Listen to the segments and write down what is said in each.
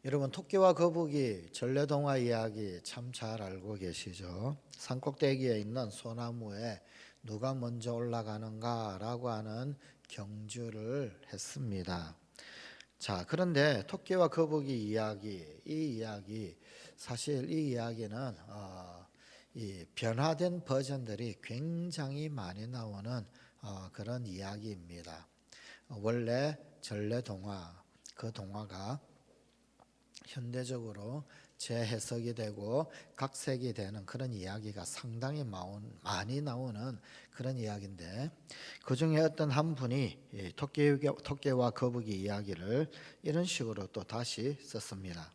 여러분 토끼와 거북이 전래동화 이야기 참 잘 알고 계시죠? 산꼭대기에 있는 소나무에 누가 먼저 올라가는가라고 하는 경주를 했습니다. 자, 그런데 토끼와 거북이 이야기, 이 이야기 사실 이 이야기는 이 변화된 버전들이 굉장히 많이 나오는 그런 이야기입니다. 원래 전래동화, 그 동화가 현대적으로 재해석이 되고 각색이 되는 그런 이야기가 상당히 많이 나오는 그런 이야기인데, 그 중에 어떤 한 분이 토끼와 거북이 이야기를 이런 식으로 또 다시 썼습니다.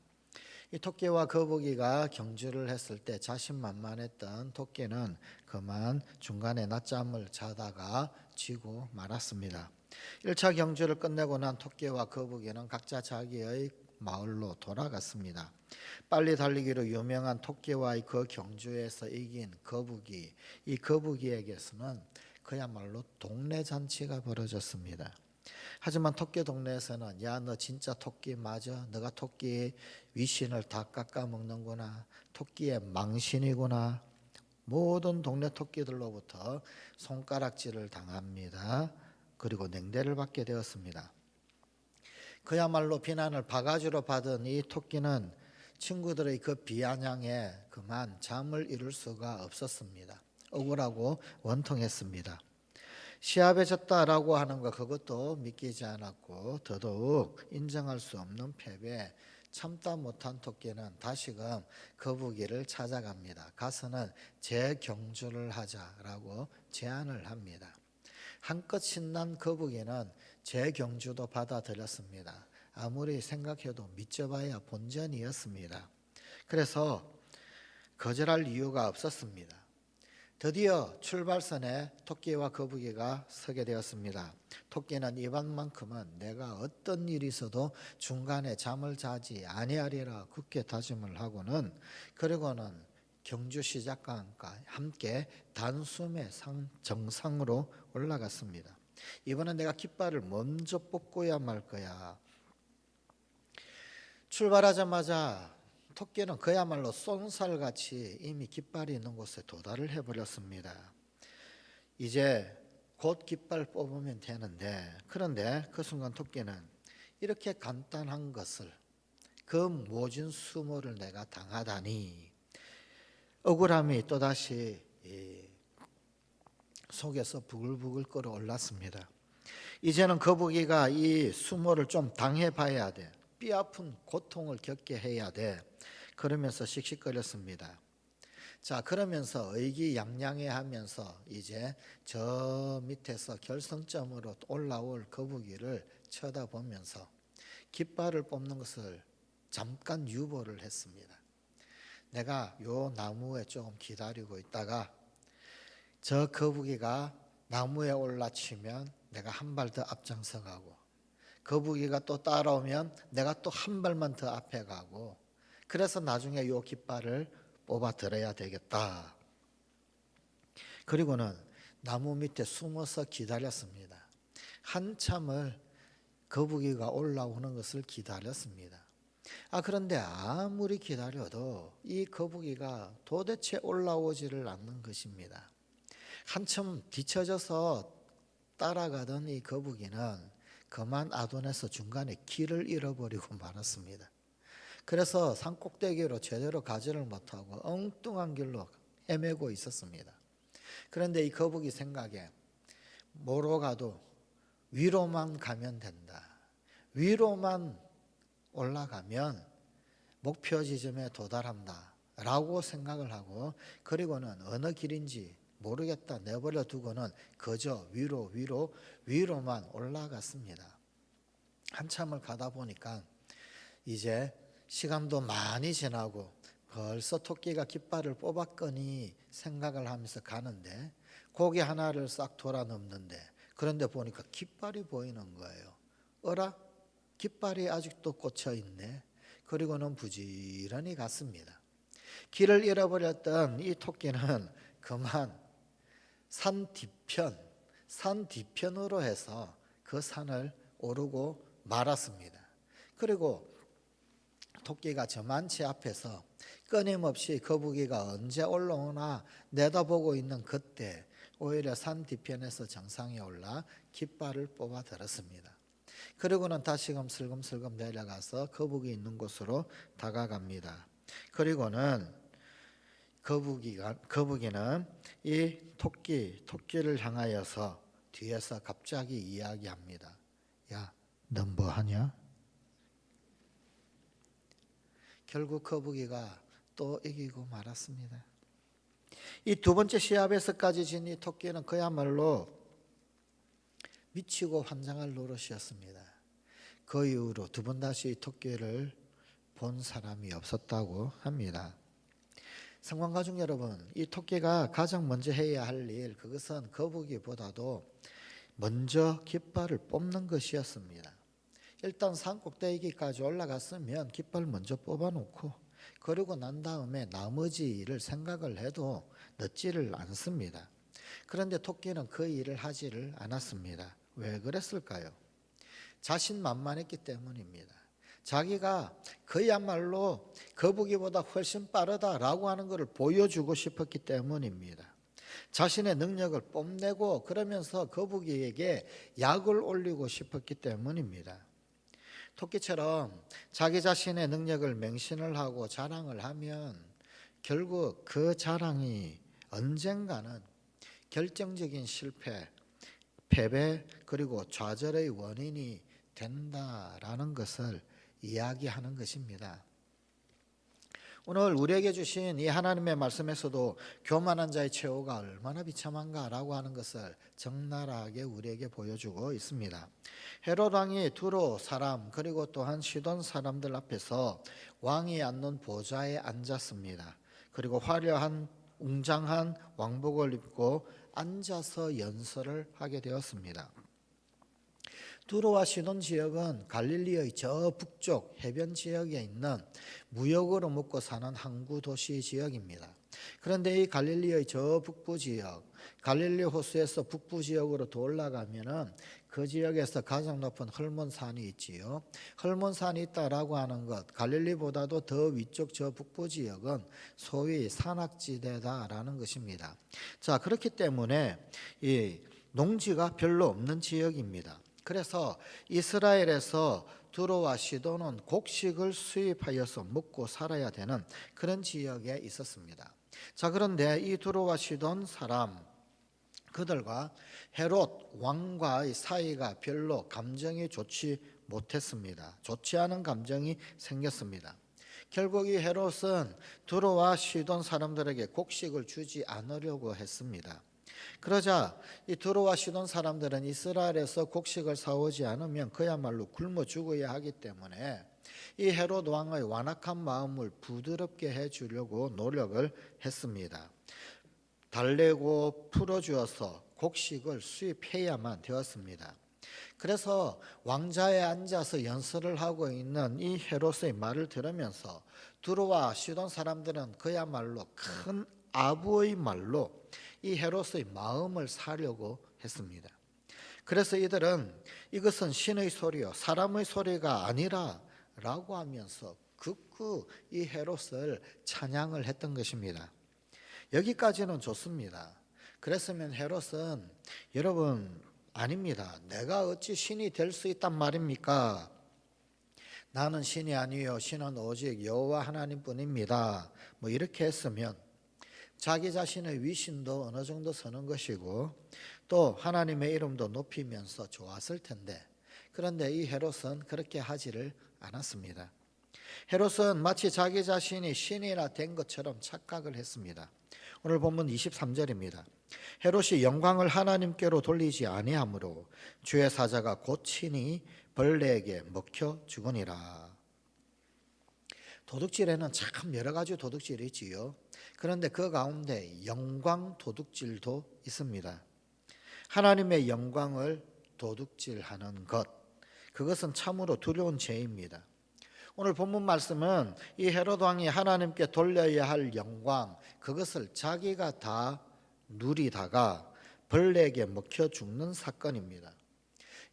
이 토끼와 거북이가 경주를 했을 때 자신만만했던 토끼는 그만 중간에 낮잠을 자다가 쥐고 말았습니다. 1차 경주를 끝내고 난 토끼와 거북이는 각자 자기의 마을로 돌아갔습니다. 빨리 달리기로 유명한 토끼와의 그 경주에서 이긴 거북이, 이 거북이에게서는 그야말로 동네 잔치가 벌어졌습니다. 하지만 토끼 동네에서는 야, 너 진짜 토끼 맞아? 너가 토끼의 위신을 다 깎아먹는구나. 토끼의 망신이구나. 모든 동네 토끼들로부터 손가락질을 당합니다. 그리고 냉대를 받게 되었습니다. 그야말로 비난을 바가지로 받은 이 토끼는 친구들의 그 비아냥에 그만 잠을 이룰 수가 없었습니다. 억울하고 원통했습니다. 시합에 졌다라고 하는 것, 그것도 믿기지 않았고 더더욱 인정할 수 없는 패배, 참다 못한 토끼는 다시금 거북이를 찾아갑니다. 가서는 재경주를 하자라고 제안을 합니다. 한껏 신난 거북이는 재경주도 받아들였습니다. 아무리 생각해도 믿져봐야 본전이었습니다. 그래서 거절할 이유가 없었습니다. 드디어 출발선에 토끼와 거북이가 서게 되었습니다. 토끼는 이번만큼은 내가 어떤 일이 있어도 중간에 잠을 자지 아니하리라 굳게 다짐을 하고는, 그리고는 경주 시작과 함께 단숨에 정상으로 올라갔습니다. 이번엔 내가 깃발을 먼저 뽑고야 말 거야. 출발하자마자 토끼는 그야말로 쏜살같이 이미 깃발이 있는 곳에 도달을 해버렸습니다. 이제 곧 깃발 뽑으면 되는데, 그런데 그 순간 토끼는 이렇게 간단한 것을, 그 모진 수모를 내가 당하다니, 억울함이 또다시 속에서 부글부글 끓어올랐습니다. 이제는 거북이가 이 수모를 좀 당해봐야 돼. 뼈아픈 고통을 겪게 해야 돼. 그러면서 씩씩거렸습니다. 자, 그러면서 의기양양해하면서 이제 저 밑에서 결승점으로 올라올 거북이를 쳐다보면서 깃발을 뽑는 것을 잠깐 유보를 했습니다. 내가 요 나무에 조금 기다리고 있다가 저 거북이가 나무에 올라치면 내가 한 발 더 앞장서 가고, 거북이가 또 따라오면 내가 또 한 발만 더 앞에 가고, 그래서 나중에 요 깃발을 뽑아 들어야 되겠다. 그리고는 나무 밑에 숨어서 기다렸습니다. 한참을 거북이가 올라오는 것을 기다렸습니다. 그런데 아무리 기다려도 이 거북이가 도대체 올라오지를 않는 것입니다. 한참 뒤처져서 따라가던 이 거북이는 그만 아둔해서 중간에 길을 잃어버리고 말았습니다. 그래서 산꼭대기로 제대로 가지를 못하고 엉뚱한 길로 헤매고 있었습니다. 그런데 이 거북이 생각에 뭐로 가도 위로만 가면 된다. 위로만 올라가면 목표 지점에 도달한다 라고 생각을 하고, 그리고는 어느 길인지 모르겠다 내버려 두고는 그저 위로만 올라갔습니다. 한참을 가다 보니까 이제 시간도 많이 지나고 벌써 토끼가 깃발을 뽑았거니 생각을 하면서 가는데, 고개 하나를 싹 돌아 넘는데, 그런데 보니까 깃발이 보이는 거예요. 어라? 깃발이 아직도 꽂혀 있네. 그리고는 부지런히 갔습니다. 길을 잃어버렸던 이 토끼는 그만 산 뒤편으로 해서 그 산을 오르고 말았습니다. 그리고 토끼가 저만치 앞에서 끊임없이 거북이가 언제 올라오나 내다보고 있는 그때 오히려 산 뒤편에서 정상에 올라 깃발을 뽑아 들었습니다. 그리고는 다시금 슬금슬금 내려가서 거북이 있는 곳으로 다가갑니다. 그리고는 거북이는 이 토끼를 향하여서 뒤에서 갑자기 이야기합니다. 야, 넌 뭐 하냐? 결국 거북이가 또 이기고 말았습니다. 이 두 번째 시합에서까지 진 이 토끼는 그야말로 미치고 환장할 노릇이었습니다. 그 이후로 두 번 다시 이 토끼를 본 사람이 없었다고 합니다. 성관가족 여러분, 이 토끼가 가장 먼저 해야 할 일, 그것은 거북이보다도 먼저 깃발을 뽑는 것이었습니다. 일단 산 꼭대기까지 올라갔으면 깃발 먼저 뽑아놓고 그러고 난 다음에 나머지 일을 생각을 해도 늦지를 않습니다. 그런데 토끼는 그 일을 하지를 않았습니다. 왜 그랬을까요? 자신만만했기 때문입니다. 자기가 그야말로 거북이보다 훨씬 빠르다라고 하는 것을 보여주고 싶었기 때문입니다. 자신의 능력을 뽐내고 그러면서 거북이에게 약을 올리고 싶었기 때문입니다. 토끼처럼 자기 자신의 능력을 맹신을 하고 자랑을 하면 결국 그 자랑이 언젠가는 결정적인 실패, 패배 그리고 좌절의 원인이 된다라는 것을 이야기하는 것입니다. 오늘 우리에게 주신 이 하나님의 말씀에서도 교만한 자의 최후가 얼마나 비참한가라고 하는 것을 적나라하게 우리에게 보여주고 있습니다. 헤롯 왕이 두로 사람 그리고 또한 시돈 사람들 앞에서 왕이 앉는 보좌에 앉았습니다. 그리고 화려한 웅장한 왕복을 입고 앉아서 연설을 하게 되었습니다. 두로와 시돈 지역은 갈릴리의 저 북쪽 해변 지역에 있는 무역으로 먹고 사는 항구 도시 지역입니다. 그런데 이 갈릴리의 저 북부 지역, 갈릴리 호수에서 북부 지역으로 더 올라가면은 그 지역에서 가장 높은 헐몬산이 있지요. 헐몬산이 있다라고 하는 것, 갈릴리보다도 더 위쪽 저 북부 지역은 소위 산악지대다라는 것입니다. 자, 그렇기 때문에 이 농지가 별로 없는 지역입니다. 그래서 이스라엘에서 두로와 시돈은 곡식을 수입하여서 먹고 살아야 되는 그런 지역에 있었습니다. 자, 그런데 이 두로와 시돈 사람 그들과 헤롯 왕과의 사이가 별로 감정이 좋지 못했습니다. 좋지 않은 감정이 생겼습니다. 결국 이 헤롯은 두로와 시돈 사람들에게 곡식을 주지 않으려고 했습니다. 그러자 이 두로와 시돈 사람들은 이스라엘에서 곡식을 사오지 않으면 그야말로 굶어 죽어야 하기 때문에 이 헤롯 왕의 완악한 마음을 부드럽게 해주려고 노력을 했습니다. 달래고 풀어주어서 곡식을 수입해야만 되었습니다. 그래서 왕자에 앉아서 연설을 하고 있는 이 헤롯의 말을 들으면서 두로와 시돈 사람들은 그야말로 큰 아부의 말로 이 헤롯의 마음을 사려고 했습니다. 그래서 이들은 이것은 신의 소리요 사람의 소리가 아니라 라고 하면서 극구 이 헤롯을 찬양을 했던 것입니다. 여기까지는 좋습니다. 그랬으면 헤롯은 여러분 아닙니다. 내가 어찌 신이 될 수 있단 말입니까? 나는 신이 아니요 신은 오직 여호와 하나님뿐입니다. 뭐 이렇게 했으면 자기 자신의 위신도 어느 정도 서는 것이고 또 하나님의 이름도 높이면서 좋았을 텐데 그런데 이 헤롯은 그렇게 하지를 않았습니다. 헤롯은 마치 자기 자신이 신이나 된 것처럼 착각을 했습니다. 오늘 본문 23절입니다. 헤롯이 영광을 하나님께로 돌리지 아니하므로 주의 사자가 곧 친히 벌레에게 먹혀 죽으니라. 도둑질에는 참 여러 가지 도둑질이 있지요. 그런데 그 가운데 영광 도둑질도 있습니다. 하나님의 영광을 도둑질하는 것, 그것은 참으로 두려운 죄입니다. 오늘 본문 말씀은 이 헤롯 왕이 하나님께 돌려야 할 영광, 그것을 자기가 다 누리다가 벌레에게 먹혀 죽는 사건입니다.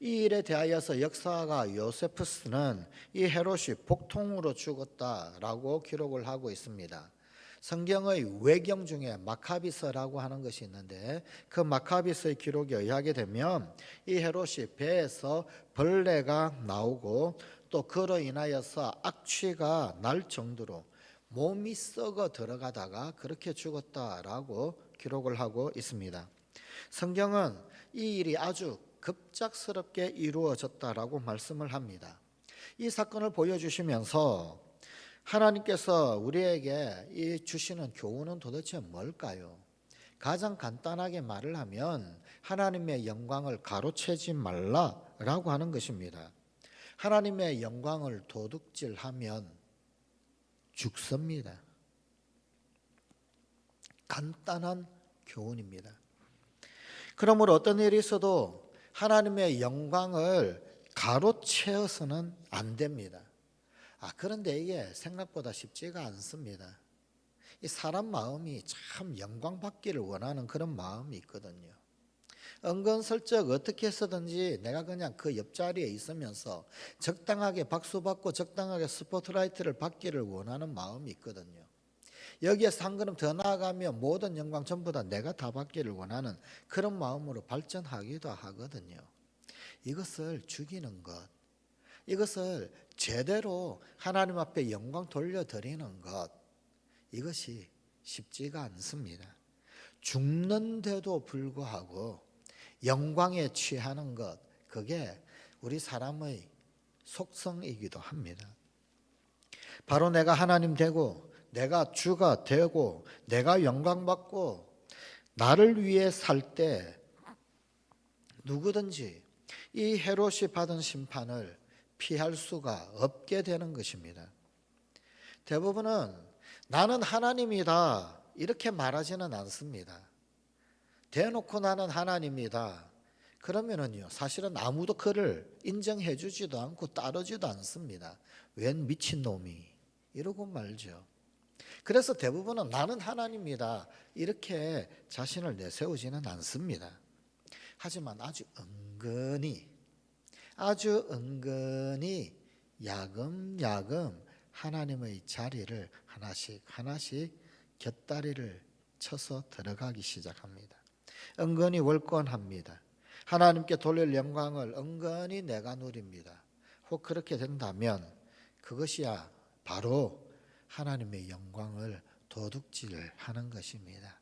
이 일에 대하여서 역사가 요세푸스는 이 헤롯이 복통으로 죽었다라고 기록을 하고 있습니다. 성경의 외경 중에 마카비서라고 하는 것이 있는데 그 마카비서의 기록에 의하게 되면 이 헤롯이 배에서 벌레가 나오고 또 그로 인하여서 악취가 날 정도로 몸이 썩어 들어가다가 그렇게 죽었다라고 기록을 하고 있습니다. 성경은 이 일이 아주 급작스럽게 이루어졌다라고 말씀을 합니다. 이 사건을 보여주시면서 하나님께서 우리에게 이 주시는 교훈은 도대체 뭘까요? 가장 간단하게 말을 하면 하나님의 영광을 가로채지 말라라고 하는 것입니다. 하나님의 영광을 도둑질하면 죽습니다. 간단한 교훈입니다. 그러므로 어떤 일이 있어도 하나님의 영광을 가로채어서는 안 됩니다. 그런데 이게 생각보다 쉽지가 않습니다. 이 사람 마음이 참 영광 받기를 원하는 그런 마음이 있거든요. 은근슬쩍 어떻게 해서든지 내가 그냥 그 옆자리에 있으면서 적당하게 박수받고 적당하게 스포트라이트를 받기를 원하는 마음이 있거든요. 여기에서 한 걸음 더 나아가면 모든 영광 전부 다 내가 다 받기를 원하는 그런 마음으로 발전하기도 하거든요. 이것을 죽이는 것, 이것을 제대로 하나님 앞에 영광 돌려드리는 것, 이것이 쉽지가 않습니다. 죽는데도 불구하고 영광에 취하는 것, 그게 우리 사람의 속성이기도 합니다. 바로 내가 하나님 되고 내가 주가 되고 내가 영광 받고 나를 위해 살 때 누구든지 이 헤롯이 받은 심판을 피할 수가 없게 되는 것입니다. 대부분은 나는 하나님이다 이렇게 말하지는 않습니다. 대놓고 나는 하나님이다 그러면은요 사실은 아무도 그를 인정해 주지도 않고 따르지도 않습니다. 웬 미친놈이 이러고 말죠. 그래서 대부분은 나는 하나님이다 이렇게 자신을 내세우지는 않습니다. 하지만 아주 은근히 야금야금 하나님의 자리를 하나씩 곁다리를 쳐서 들어가기 시작합니다. 은근히 월권합니다. 하나님께 돌릴 영광을 은근히 내가 누립니다. 혹 그렇게 된다면 그것이야 바로 하나님의 영광을 도둑질하는 것입니다.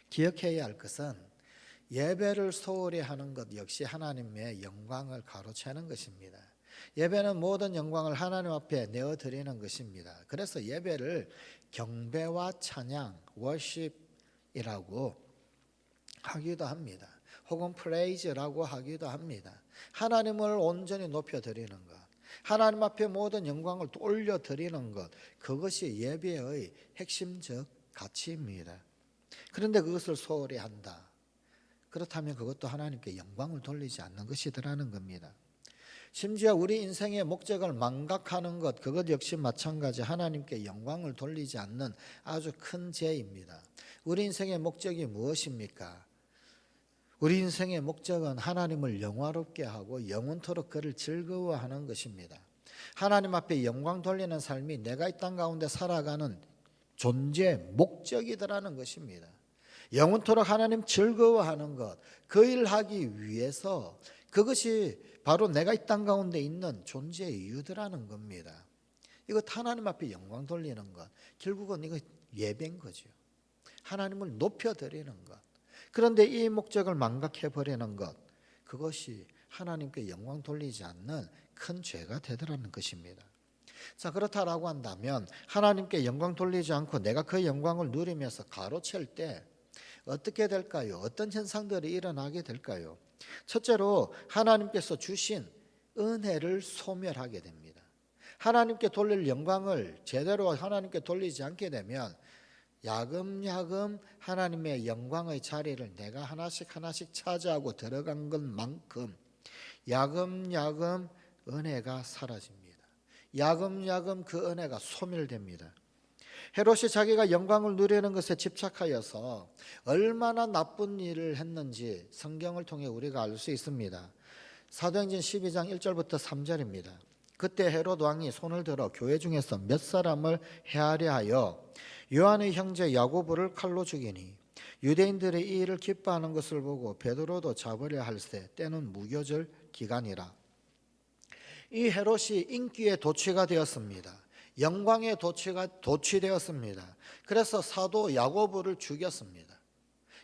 기억해야 할 것은 예배를 소홀히 하는 것 역시 하나님의 영광을 가로채는 것입니다. 예배는 모든 영광을 하나님 앞에 내어드리는 것입니다. 그래서 예배를 경배와 찬양, worship이라고 하기도 합니다. 혹은 praise라고 하기도 합니다. 하나님을 온전히 높여드리는 것, 하나님 앞에 모든 영광을 올려드리는 것, 그것이 예배의 핵심적 가치입니다. 그런데 그것을 소홀히 한다. 그렇다면 그것도 하나님께 영광을 돌리지 않는 것이더라는 겁니다. 심지어 우리 인생의 목적을 망각하는 것, 그것 역시 마찬가지 하나님께 영광을 돌리지 않는 아주 큰 죄입니다. 우리 인생의 목적이 무엇입니까? 우리 인생의 목적은 하나님을 영화롭게 하고 영원토록 그를 즐거워하는 것입니다. 하나님 앞에 영광 돌리는 삶이 내가 이 땅 가운데 살아가는 존재 목적이더라는 것입니다. 영원토록 하나님 즐거워하는 것, 그 일을 하기 위해서 그것이 바로 내가 이 땅 가운데 있는 존재의 이유더라는 겁니다. 이것 하나님 앞에 영광 돌리는 것, 결국은 이거 예배인 거죠. 하나님을 높여드리는 것. 그런데 이 목적을 망각해버리는 것, 그것이 하나님께 영광 돌리지 않는 큰 죄가 되더라는 것입니다. 자, 그렇다라고 한다면 하나님께 영광 돌리지 않고 내가 그 영광을 누리면서 가로챌 때 어떻게 될까요? 어떤 현상들이 일어나게 될까요? 첫째로 하나님께서 주신 은혜를 소멸하게 됩니다. 하나님께 돌릴 영광을 제대로 하나님께 돌리지 않게 되면 야금야금 하나님의 영광의 자리를 내가 하나씩 차지하고 들어간 것만큼 야금야금 은혜가 사라집니다. 야금야금 그 은혜가 소멸됩니다. 헤롯이 자기가 영광을 누리는 것에 집착하여서 얼마나 나쁜 일을 했는지 성경을 통해 우리가 알 수 있습니다. 사도행전 12장 1절부터 3절입니다. 그때 헤롯 왕이 손을 들어 교회 중에서 몇 사람을 해하려 하여 요한의 형제 야고보를 칼로 죽이니 유대인들이 이 일을 기뻐하는 것을 보고 베드로도 잡으려 할세 때는 무교절 기간이라. 이 헤롯이 인기의 도취가 되었습니다. 영광의 도취되었습니다. 그래서 사도 야고보를 죽였습니다.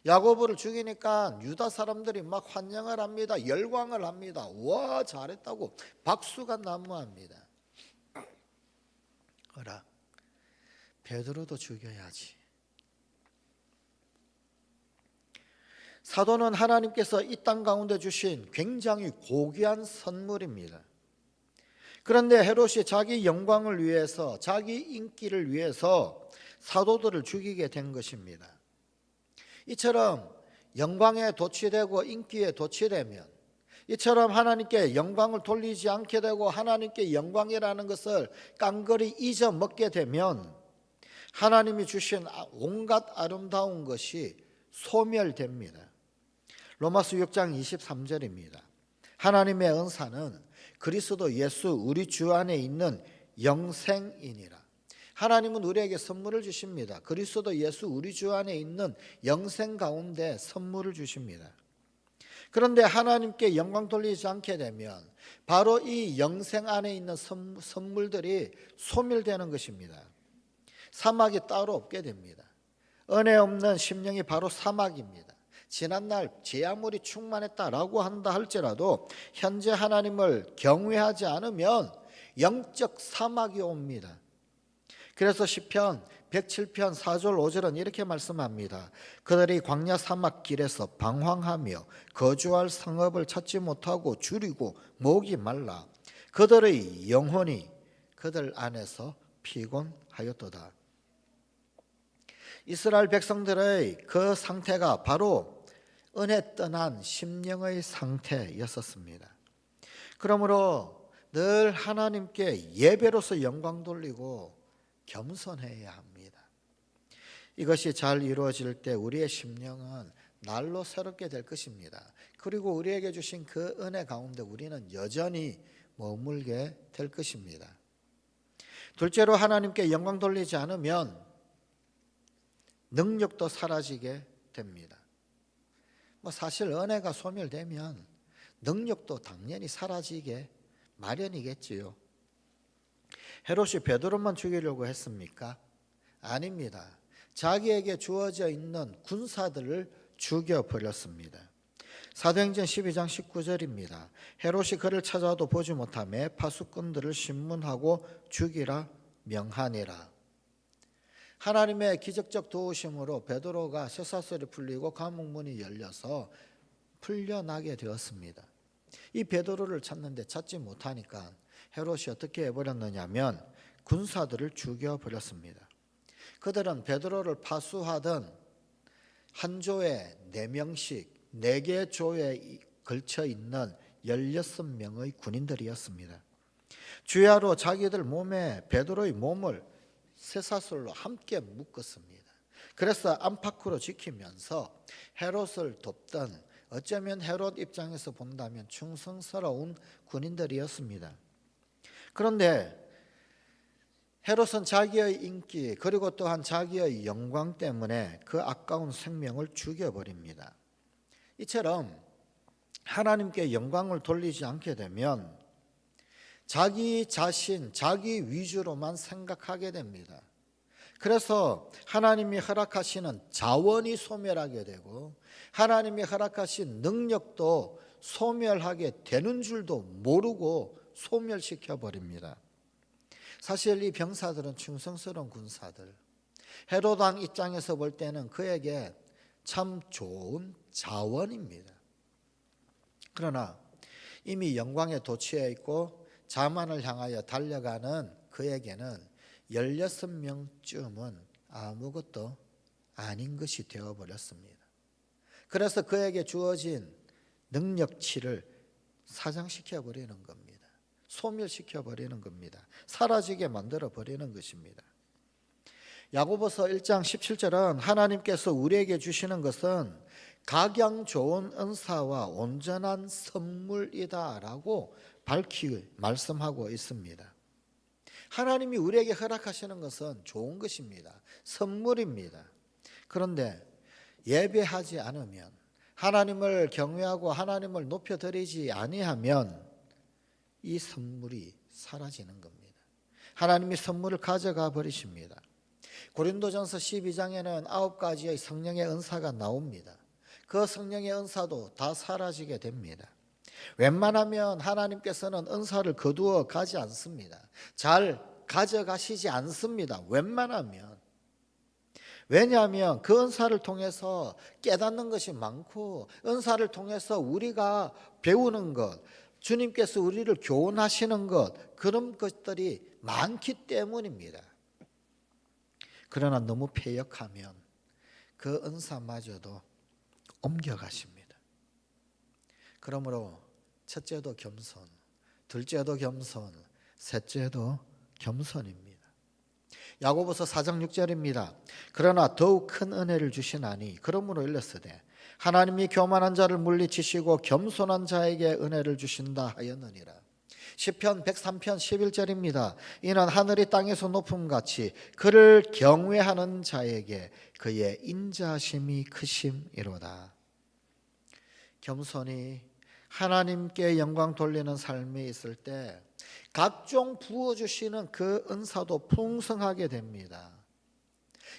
야고보를 죽이니까 유다 사람들이 막 환영을 합니다. 열광을 합니다. 와, 잘했다고 박수가 난무합니다. 어라, 베드로도 죽여야지. 사도는 하나님께서 이 땅 가운데 주신 굉장히 고귀한 선물입니다. 그런데 헤롯이 자기 영광을 위해서, 자기 인기를 위해서 사도들을 죽이게 된 것입니다. 이처럼 영광에 도취되고 인기에 도취되면, 이처럼 하나님께 영광을 돌리지 않게 되고 하나님께 영광이라는 것을 깡그리 잊어먹게 되면 하나님이 주신 온갖 아름다운 것이 소멸됩니다. 로마서 6장 23절입니다. 하나님의 은사는 그리스도 예수 우리 주 안에 있는 영생이니라. 하나님은 우리에게 선물을 주십니다. 그리스도 예수 우리 주 안에 있는 영생 가운데 선물을 주십니다. 그런데 하나님께 영광 돌리지 않게 되면 바로 이 영생 안에 있는 선물들이 소멸되는 것입니다. 사막이 따로 없게 됩니다. 은혜 없는 심령이 바로 사막입니다. 지난날 제 아무리 충만했다라고 한다 할지라도 현재 하나님을 경외하지 않으면 영적 사막이 옵니다. 그래서 시편 107편 4절 5절은 이렇게 말씀합니다. 그들이 광야 사막 길에서 방황하며 거주할 성읍을 찾지 못하고 줄이고 목이 말라 그들의 영혼이 그들 안에서 피곤하였도다. 이스라엘 백성들의 그 상태가 바로 은혜 떠난 심령의 상태였었습니다. 그러므로 늘 하나님께 예배로서 영광 돌리고 겸손해야 합니다. 이것이 잘 이루어질 때 우리의 심령은 날로 새롭게 될 것입니다. 그리고 우리에게 주신 그 은혜 가운데 우리는 여전히 머물게 될 것입니다. 둘째로 하나님께 영광 돌리지 않으면 능력도 사라지게 됩니다. 사실 은혜가 소멸되면 능력도 당연히 사라지게 마련이겠지요. 헤롯이 베드로만 죽이려고 했습니까? 아닙니다. 자기에게 주어져 있는 군사들을 죽여버렸습니다. 사도행전 12장 19절입니다. 헤롯이 그를 찾아도 보지 못하며 파수꾼들을 신문하고 죽이라 명하니라. 하나님의 기적적 도우심으로 베드로가 쇠사슬이 풀리고 감옥문이 열려서 풀려나게 되었습니다. 이 베드로를 찾는데 찾지 못하니까 헤롯이 어떻게 해버렸느냐면 군사들을 죽여버렸습니다. 그들은 베드로를 파수하던 한 조에 4명씩 4개 조에 걸쳐 있는 16명의 군인들이었습니다. 주야로 자기들 몸에 베드로의 몸을 쇠사슬로 함께 묶었습니다. 그래서 안팎으로 지키면서 헤롯을 돕던, 어쩌면 헤롯 입장에서 본다면 충성스러운 군인들이었습니다. 그런데 헤롯은 자기의 인기 그리고 또한 자기의 영광 때문에 그 아까운 생명을 죽여버립니다. 이처럼 하나님께 영광을 돌리지 않게 되면 자기 자신, 자기 위주로만 생각하게 됩니다. 그래서 하나님이 허락하시는 자원이 소멸하게 되고 하나님이 허락하신 능력도 소멸하게 되는 줄도 모르고 소멸시켜 버립니다. 사실 이 병사들은 충성스러운 군사들, 헤롯 왕 입장에서 볼 때는 그에게 참 좋은 자원입니다. 그러나 이미 영광에 도취해 있고 자만을 향하여 달려가는 그에게는 16명쯤은 아무것도 아닌 것이 되어버렸습니다. 그래서 그에게 주어진 능력치를 사장시켜버리는 겁니다. 소멸시켜버리는 겁니다. 사라지게 만들어버리는 것입니다. 야고보서 1장 17절은 하나님께서 우리에게 주시는 것은 각양 좋은 은사와 온전한 선물이다라고 말씀하고 있습니다. 하나님이 우리에게 허락하시는 것은 좋은 것입니다. 선물입니다. 그런데 예배하지 않으면, 하나님을 경외하고 하나님을 높여드리지 아니하면 이 선물이 사라지는 겁니다. 하나님이 선물을 가져가 버리십니다. 고린도전서 12장에는 9가지의 성령의 은사가 나옵니다. 그 성령의 은사도 다 사라지게 됩니다. 웬만하면 하나님께서는 은사를 거두어 가지 않습니다. 잘 가져가시지 않습니다. 웬만하면. 왜냐하면 그 은사를 통해서 깨닫는 것이 많고, 은사를 통해서 우리가 배우는 것, 주님께서 우리를 교훈하시는 것, 그런 것들이 많기 때문입니다. 그러나 너무 패역하면 그 은사마저도 옮겨가십니다. 그러므로 첫째도 겸손, 둘째도 겸손, 셋째도 겸손입니다. 야고보서 4장 6절입니다. 그러나 더욱 큰 은혜를 주시나니 그러므로 일렀으되 하나님이 교만한 자를 물리치시고 겸손한 자에게 은혜를 주신다 하였느니라. 시편 103편 11절입니다. 이는 하늘이 땅에서 높음같이 그를 경외하는 자에게 그의 인자심이 크심이로다. 겸손히 하나님께 영광 돌리는 삶이 있을 때 각종 부어주시는 그 은사도 풍성하게 됩니다.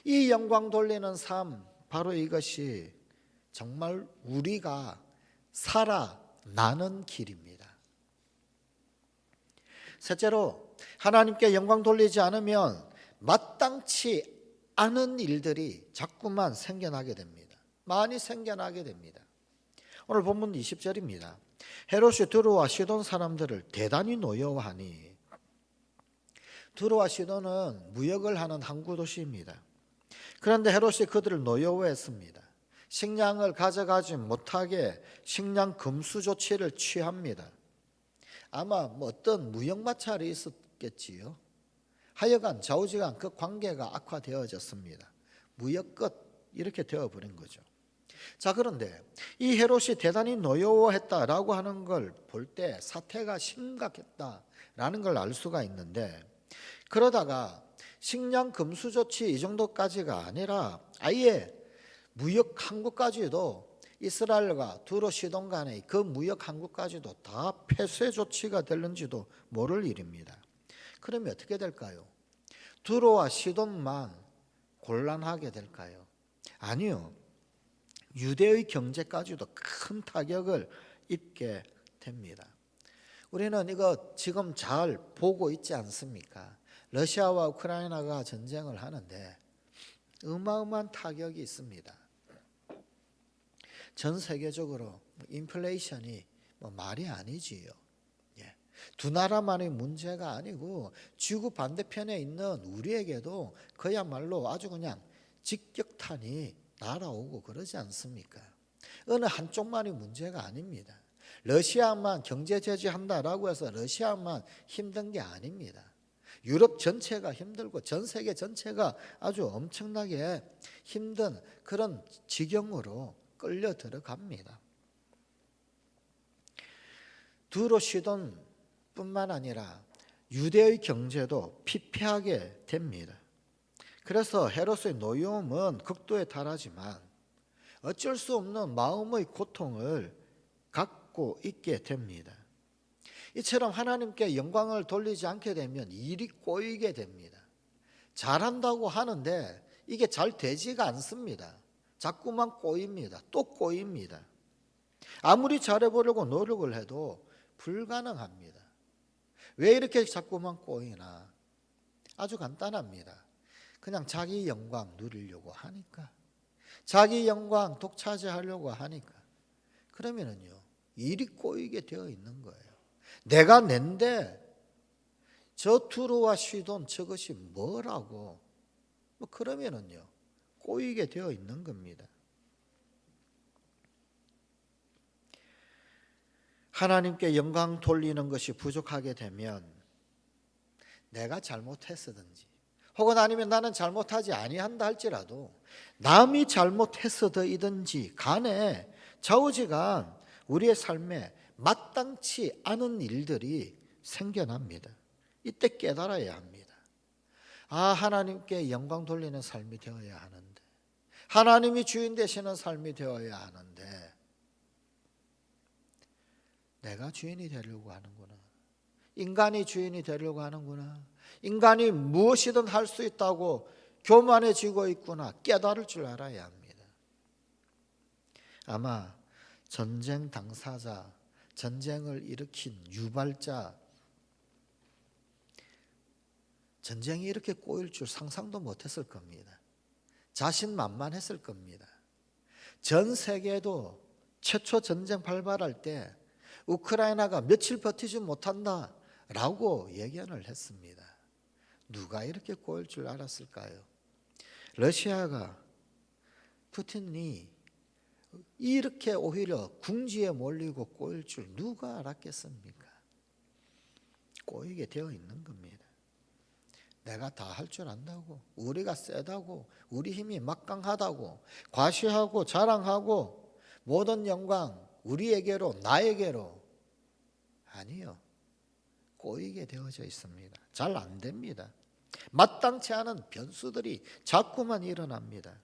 이 영광 돌리는 삶, 바로 이것이 정말 우리가 살아나는 길입니다. 셋째로, 하나님께 영광 돌리지 않으면 마땅치 않은 일들이 자꾸만 생겨나게 됩니다. 많이 생겨나게 됩니다. 오늘 본문 20절입니다. 헤롯이 두로와 시돈 사람들을 대단히 노여워하니, 두로와 시돈은 무역을 하는 항구 도시입니다. 그런데 헤롯이 그들을 노여워했습니다. 식량을 가져가지 못하게 식량 금수 조치를 취합니다. 아마 어떤 무역 마찰이 있었겠지요. 하여간 좌우지간 그 관계가 악화되어졌습니다. 무역 끝, 이렇게 되어버린 거죠. 자, 그런데 이 헤롯이 대단히 노여워했다라고 하는 걸 볼 때 사태가 심각했다라는 걸 알 수가 있는데, 그러다가 식량 금수 조치 이 정도까지가 아니라 아예 무역 항구까지도, 이스라엘과 두로 시돈 간의 그 무역 항구까지도 다 폐쇄 조치가 될는지도 모를 일입니다. 그러면 어떻게 될까요? 두로와 시돈만 곤란하게 될까요? 아니요. 유대의 경제까지도 큰 타격을 입게 됩니다. 우리는 이거 지금 잘 보고 있지 않습니까? 러시아와 우크라이나가 전쟁을 하는데 어마어마한 타격이 있습니다. 전 세계적으로 인플레이션이 말이 아니지요. 두 나라만의 문제가 아니고 지구 반대편에 있는 우리에게도 그야말로 아주 그냥 직격탄이 날아오고 그러지 않습니까? 어느 한쪽만의 문제가 아닙니다. 러시아만 경제 제재한다라고 해서 러시아만 힘든 게 아닙니다. 유럽 전체가 힘들고 전 세계 전체가 아주 엄청나게 힘든 그런 지경으로 끌려 들어갑니다. 두로 시돈뿐만 아니라 유대의 경제도 피폐하게 됩니다. 그래서 헤롯의 노여움은 극도에 달하지만 어쩔 수 없는 마음의 고통을 갖고 있게 됩니다. 이처럼 하나님께 영광을 돌리지 않게 되면 일이 꼬이게 됩니다. 잘한다고 하는데 이게 잘 되지가 않습니다. 자꾸만 꼬입니다. 또 꼬입니다. 아무리 잘해보려고 노력을 해도 불가능합니다. 왜 이렇게 자꾸만 꼬이나? 아주 간단합니다. 그냥 자기 영광 누리려고 하니까, 자기 영광 독차지하려고 하니까, 그러면은요 일이 꼬이게 되어 있는 거예요. 내가 낸데 저 두로와 시돈 저것이 뭐라고, 그러면은요 꼬이게 되어 있는 겁니다. 하나님께 영광 돌리는 것이 부족하게 되면 내가 잘못했었든지 혹은 아니면 나는 잘못하지 아니한다 할지라도 남이 잘못해서이든지 간에 좌우지간 우리의 삶에 마땅치 않은 일들이 생겨납니다. 이때 깨달아야 합니다. 하나님께 영광 돌리는 삶이 되어야 하는데, 하나님이 주인 되시는 삶이 되어야 하는데 내가 주인이 되려고 하는구나. 인간이 주인이 되려고 하는구나. 인간이 무엇이든 할 수 있다고 교만해지고 있구나. 깨달을 줄 알아야 합니다. 아마 전쟁 당사자, 전쟁을 일으킨 유발자, 전쟁이 이렇게 꼬일 줄 상상도 못했을 겁니다. 자신만만했을 겁니다. 전 세계도 최초 전쟁 발발할 때 우크라이나가 며칠 버티지 못한다라고 예견을 했습니다. 누가 이렇게 꼬일 줄 알았을까요? 러시아가, 푸틴이 이렇게 오히려 궁지에 몰리고 꼬일 줄 누가 알았겠습니까? 꼬이게 되어 있는 겁니다. 내가 다 할 줄 안다고, 우리가 세다고, 우리 힘이 막강하다고, 과시하고 자랑하고 모든 영광 우리에게로, 나에게로. 아니요. 꼬이게 되어져 있습니다. 잘 안 됩니다. 마땅치 않은 변수들이 자꾸만 일어납니다.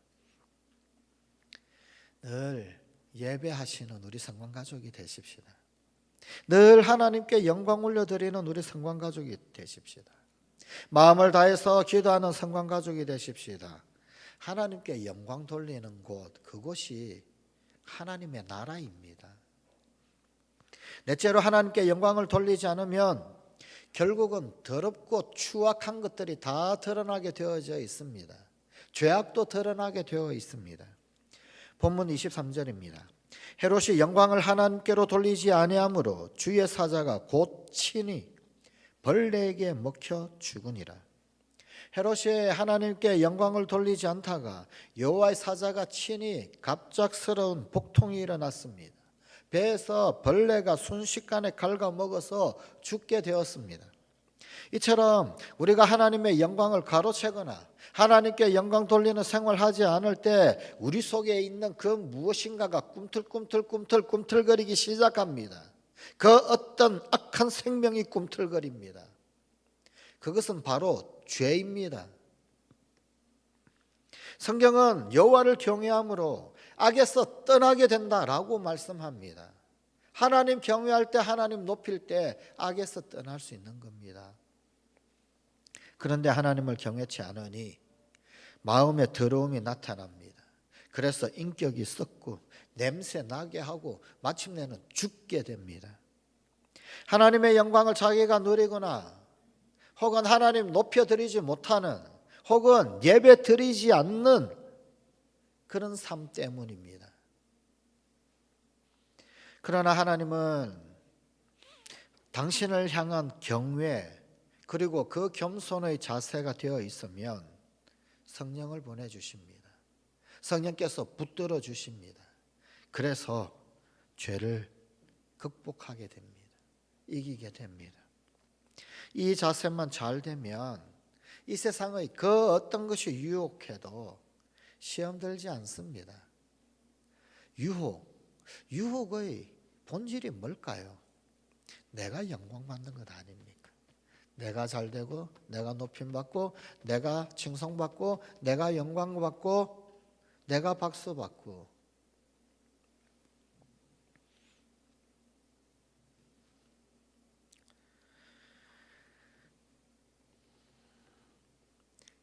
늘 예배하시는 우리 성관가족이 되십시다. 늘 하나님께 영광 올려드리는 우리 성관가족이 되십시다. 마음을 다해서 기도하는 성관가족이 되십시다. 하나님께 영광 돌리는 곳, 그곳이 하나님의 나라입니다. 넷째로 하나님께 영광을 돌리지 않으면 결국은 더럽고 추악한 것들이 다 드러나게 되어져 있습니다. 죄악도 드러나게 되어 있습니다. 본문 23절입니다. 헤롯이 영광을 하나님께로 돌리지 아니하므로 주의 사자가 곧 친히 벌레에게 먹혀 죽으니라. 헤롯이 하나님께 영광을 돌리지 않다가 여호와의 사자가 친히 갑작스러운 복통이 일어났습니다. 배에서 벌레가 순식간에 갉아먹어서 죽게 되었습니다. 이처럼 우리가 하나님의 영광을 가로채거나 하나님께 영광 돌리는 생활하지 않을 때 우리 속에 있는 그 무엇인가가 꿈틀꿈틀거리기 시작합니다. 그 어떤 악한 생명이 꿈틀거립니다. 그것은 바로 죄입니다. 성경은 여호와를 경외함으로 악에서 떠나게 된다라고 말씀합니다. 하나님 경외할 때, 하나님 높일 때 악에서 떠날 수 있는 겁니다. 그런데 하나님을 경외치 않으니 마음에 더러움이 나타납니다. 그래서 인격이 썩고 냄새 나게 하고 마침내는 죽게 됩니다. 하나님의 영광을 자기가 누리거나 혹은 하나님 높여드리지 못하는 혹은 예배 드리지 않는 그런 삶 때문입니다. 그러나 하나님은 당신을 향한 경외 그리고 그 겸손의 자세가 되어 있으면 성령을 보내주십니다. 성령께서 붙들어 주십니다. 그래서 죄를 극복하게 됩니다. 이기게 됩니다. 이 자세만 잘 되면 이 세상의 그 어떤 것이 유혹해도 시험 들지 않습니다. 유혹의 본질이 뭘까요? 내가 영광받는 것 아닙니까? 내가 잘되고 내가 높임받고 내가 칭송받고 내가 영광받고 내가 박수받고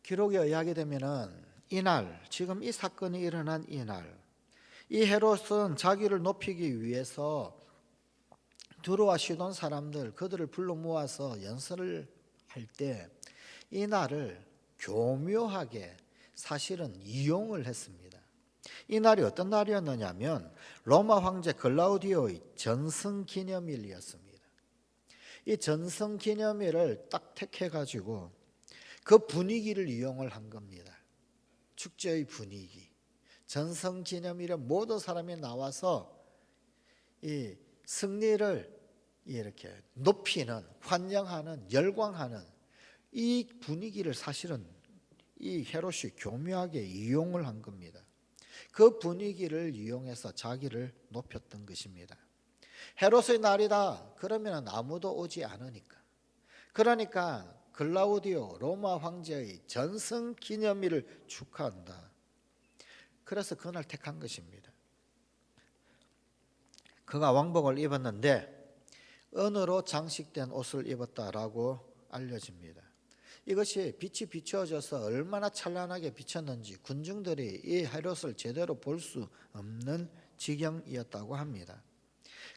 기록에 의하게 되면은 이날, 지금 이 사건이 일어난 이날, 이 헤롯은 자기를 높이기 위해서 두로와 시돈 사람들, 그들을 불러 모아서 연설을 할 때 이날을 교묘하게 사실은 이용을 했습니다. 이 날이 어떤 날이었느냐면 로마 황제 글라우디오의 전승기념일이었습니다. 이 전승기념일을 딱 택해가지고 그 분위기를 이용을 한 겁니다. 축제의 분위기. 전승기념일에 모든 사람이 나와서 이 승리를 이렇게 높이는, 환영하는, 열광하는 이 분위기를 사실은 이 헤롯이 교묘하게 이용을 한 겁니다. 그 분위기를 이용해서 자기를 높였던 것입니다. 헤롯의 날이다 그러면 아무도 오지 않으니까. 그러니까 글라우디오 로마 황제의 전승 기념일을 축하한다. 그래서 그날 택한 것입니다. 그가 왕복을 입었는데 은으로 장식된 옷을 입었다라고 알려집니다. 이것이 빛이 비추어져서 얼마나 찬란하게 비쳤는지 군중들이 이 헤롯을 제대로 볼 수 없는 지경이었다고 합니다.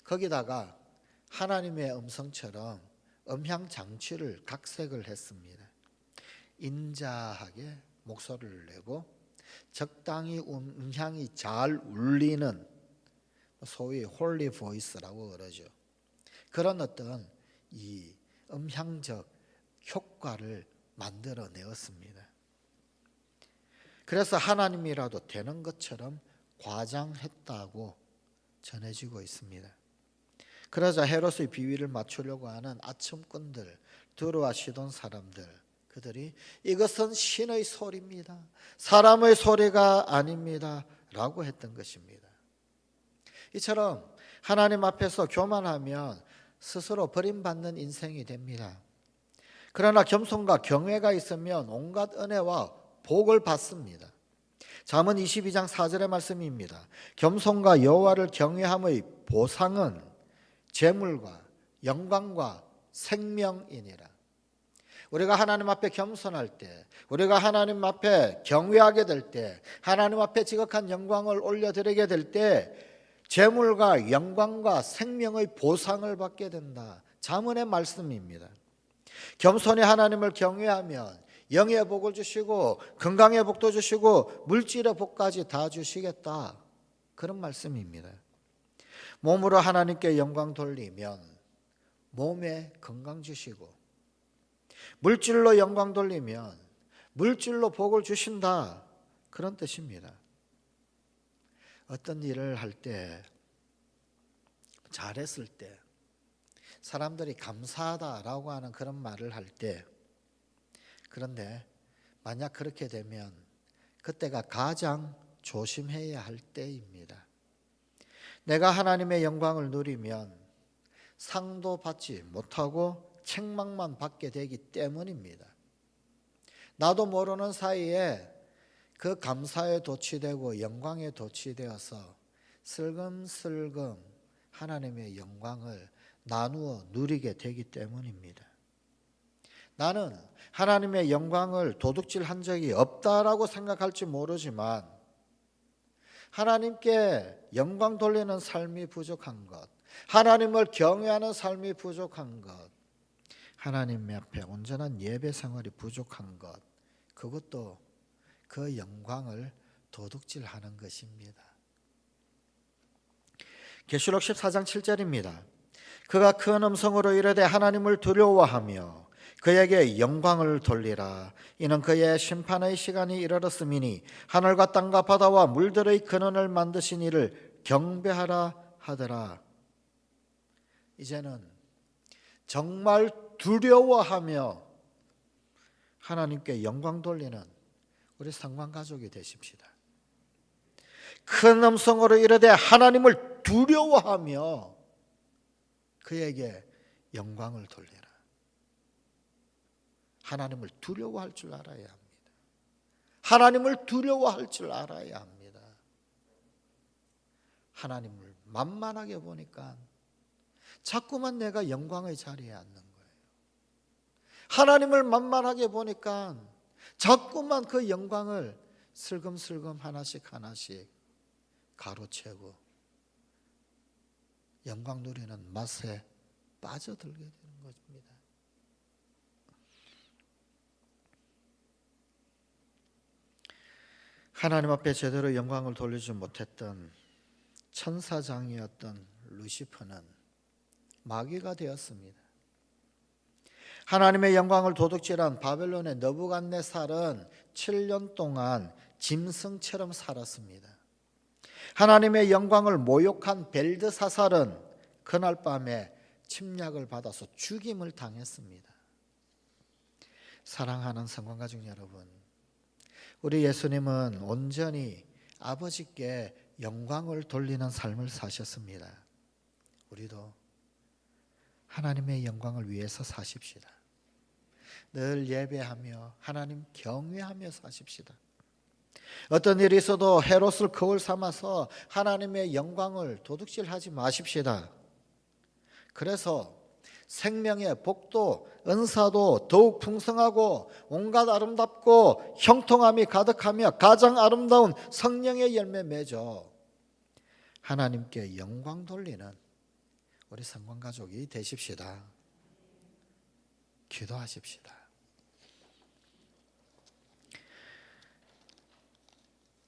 거기다가 하나님의 음성처럼 음향 장치를 각색을 했습니다. 인자하게 목소리를 내고 적당히 음향이 잘 울리는 소위 홀리 보이스라고 그러죠. 그런 어떤 이 음향적 효과를 만들어내었습니다. 그래서 하나님이라도 되는 것처럼 과장했다고 전해지고 있습니다. 그러자 헤롯의 비위를 맞추려고 하는 아첨꾼들, 두루와 시돈 사람들, 그들이 이것은 신의 소리입니다, 사람의 소리가 아닙니다 라고 했던 것입니다. 이처럼 하나님 앞에서 교만하면 스스로 버림받는 인생이 됩니다. 그러나 겸손과 경외가 있으면 온갖 은혜와 복을 받습니다. 잠언 22장 4절의 말씀입니다. 겸손과 여호와를 경외함의 보상은 재물과 영광과 생명이니라. 우리가 하나님 앞에 겸손할 때, 우리가 하나님 앞에 경외하게 될 때, 하나님 앞에 지극한 영광을 올려드리게 될 때 재물과 영광과 생명의 보상을 받게 된다. 잠언의 말씀입니다. 겸손히 하나님을 경외하면 영의 복을 주시고 건강의 복도 주시고 물질의 복까지 다 주시겠다. 그런 말씀입니다. 몸으로 하나님께 영광 돌리면 몸에 건강 주시고, 물질로 영광 돌리면 물질로 복을 주신다. 그런 뜻입니다. 어떤 일을 할 때, 잘했을 때 사람들이 감사하다라고 하는 그런 말을 할 때, 그런데 만약 그렇게 되면 그때가 가장 조심해야 할 때입니다. 내가 하나님의 영광을 누리면 상도 받지 못하고 책망만 받게 되기 때문입니다. 나도 모르는 사이에 그 감사에 도취되고 영광에 도취되어서 슬금슬금 하나님의 영광을 나누어 누리게 되기 때문입니다. 나는 하나님의 영광을 도둑질한 적이 없다라고 생각할지 모르지만 하나님께 영광 돌리는 삶이 부족한 것, 하나님을 경외하는 삶이 부족한 것, 하나님 앞에 온전한 예배 생활이 부족한 것, 그것도 그 영광을 도둑질하는 것입니다. 계시록 14장 7절입니다. 그가 큰 음성으로 이르되 하나님을 두려워하며 그에게 영광을 돌리라. 이는 그의 심판의 시간이 이르렀음이니 하늘과 땅과 바다와 물들의 근원을 만드신 이를 경배하라 하더라. 이제는 정말 두려워하며 하나님께 영광 돌리는 우리 상관가족이 되십시다. 큰 음성으로 이르되 하나님을 두려워하며 그에게 영광을 돌리라. 하나님을 두려워할 줄 알아야 합니다. 하나님을 두려워할 줄 알아야 합니다. 하나님을 만만하게 보니까 자꾸만 내가 영광의 자리에 앉는 거예요. 하나님을 만만하게 보니까 자꾸만 그 영광을 슬금슬금 하나씩 가로채고 영광 누리는 맛에 빠져들게 되는 것입니다. 하나님 앞에 제대로 영광을 돌리지 못했던 천사장이었던 루시퍼는 마귀가 되었습니다. 하나님의 영광을 도둑질한 바벨론의 느부갓네살은 7년 동안 짐승처럼 살았습니다. 하나님의 영광을 모욕한 벨드사살은 그날 밤에 침략을 받아서 죽임을 당했습니다. 사랑하는 성관가족 여러분, 우리 예수님은 온전히 아버지께 영광을 돌리는 삶을 사셨습니다. 우리도 하나님의 영광을 위해서 사십시다. 늘 예배하며 하나님 경외하며 사십시다. 어떤 일이 있어도 헤롯을 거울 삼아서 하나님의 영광을 도둑질하지 마십시다. 그래서 생명의 복도, 은사도 더욱 풍성하고 온갖 아름답고 형통함이 가득하며 가장 아름다운 성령의 열매 맺어 하나님께 영광 돌리는 우리 성관가족이 되십시다. 기도하십시다.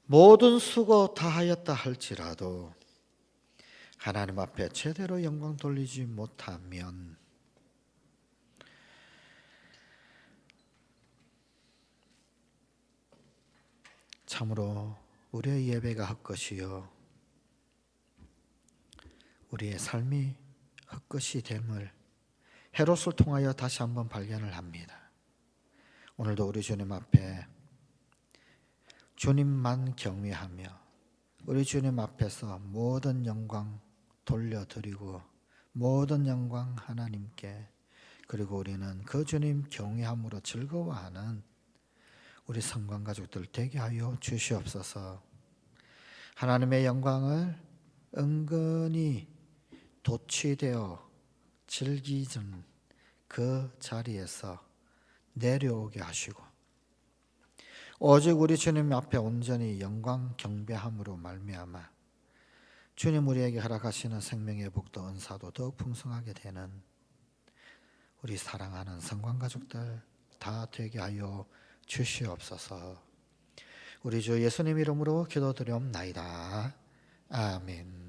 모든 수고 다하였다 할지라도 하나님 앞에 제대로 영광 돌리지 못하면 참으로 우리의 예배가 헛것이요 우리의 삶이 헛것이 됨을 헤롯을 통하여 다시 한번 발견을 합니다. 오늘도 우리 주님 앞에 주님만 경외하며 우리 주님 앞에서 모든 영광 돌려드리고 모든 영광 하나님께, 그리고 우리는 그 주님 경외함으로 즐거워하는 우리 성관가족들 되게 하여 주시옵소서. 하나님의 영광을 은근히 도취되어 즐기는 그 자리에서 내려오게 하시고 오직 우리 주님 앞에 온전히 영광 경배함으로 말미암아 주님 우리에게 허락하시는 생명의 복도 은사도 더욱 풍성하게 되는 우리 사랑하는 성관가족들 다 되게 하여 주시옵소서. 우리 주 예수님 이름으로 기도드리옵나이다. 아멘.